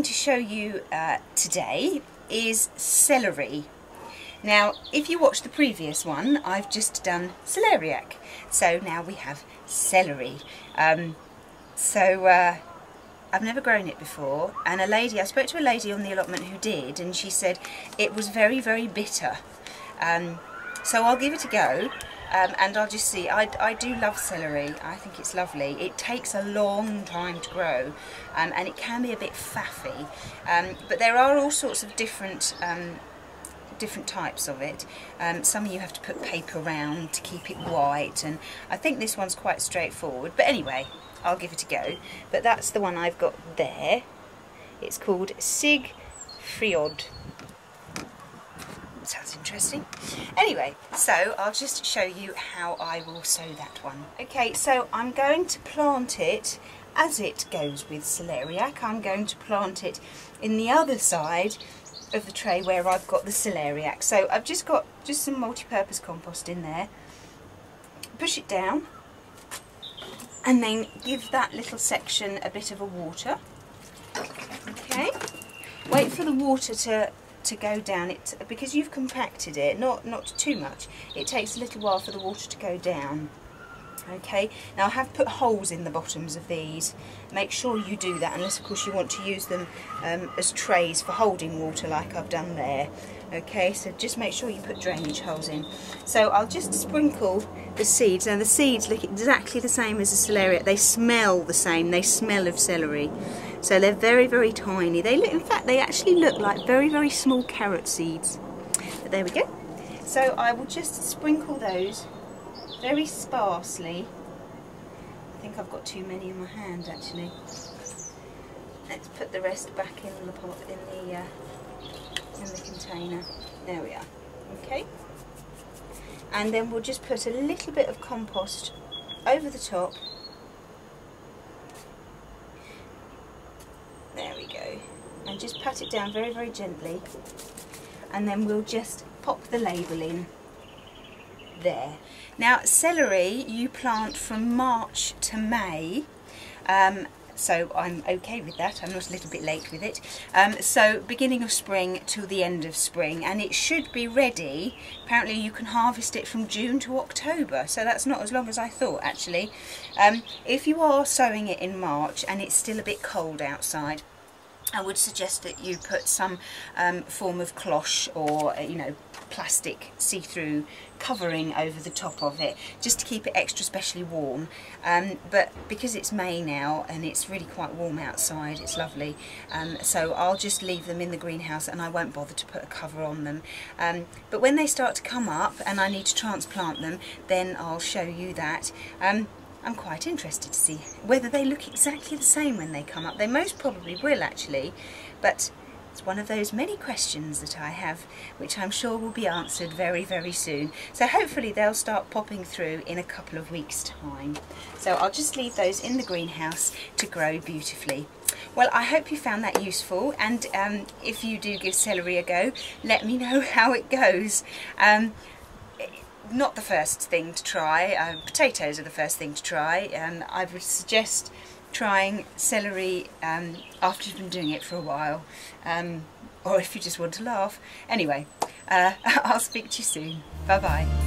going to show you today is celery. Now, if you watched the previous one, I've just done celeriac. So now we have celery. I've never grown it before, and I spoke to a lady on the allotment who did, and she said it was very, very bitter. So I'll give it a go, and I'll just see. I do love celery. I think it's lovely. It takes a long time to grow, and it can be a bit faffy, but there are all sorts of different types of it. Some you have to put paper around to keep it white, and I think this one's quite straightforward, but anyway, I'll give it a go. But that's the one I've got there. It's called Sig Friod. Sounds interesting. Anyway, so I'll just show you how I will sow that one. Okay, so I'm going to plant it as it goes with celeriac. I'm going to plant it in the other side of the tray where I've got the celeriac. So I've just got some multi-purpose compost in there. Push it down and then give that little section a bit of a water. Okay, wait for the water to go down, because you've compacted it, not too much. It takes a little while for the water to go down. Okay, now I have put holes in the bottoms of these. Make sure you do that, unless of course you want to use them as trays for holding water like I've done there. Okay, so just make sure you put drainage holes in. So I'll just sprinkle the seeds. Now the seeds look exactly the same as the celeriac. They smell the same. They smell of celery. So they're very, very tiny. They look, in fact, they actually look like very, very small carrot seeds. But there we go. So I will just sprinkle those very sparsely. I think I've got too many in my hand actually. Let's put the rest back in the pot, in the container. There we are. Okay. And then we'll just put a little bit of compost over the top. There we go. And just pat it down very, very gently. And then we'll just pop the label in there. Now celery you plant from March to May, so I'm okay with that. I'm not a little bit late with it. So beginning of spring till the end of spring, and it should be ready. Apparently you can harvest it from June to October, so that's not as long as I thought actually. If you are sowing it in March and it's still a bit cold outside, I would suggest that you put some form of cloche or plastic see-through covering over the top of it, just to keep it extra specially warm. But because it's May now and it's really quite warm outside, it's lovely, so I'll just leave them in the greenhouse and I won't bother to put a cover on them. But when they start to come up and I need to transplant them, then I'll show you that. I'm quite interested to see whether they look exactly the same when they come up. They most probably will actually, but it's one of those many questions that I have, which I'm sure will be answered very, very soon. So hopefully they'll start popping through in a couple of weeks' time. So I'll just leave those in the greenhouse to grow beautifully. Well, I hope you found that useful, and if you do give celery a go, let me know how it goes. Not the first thing to try. Potatoes are the first thing to try. I would suggest trying celery after you've been doing it for a while, or if you just want to laugh. Anyway, I'll speak to you soon. Bye bye.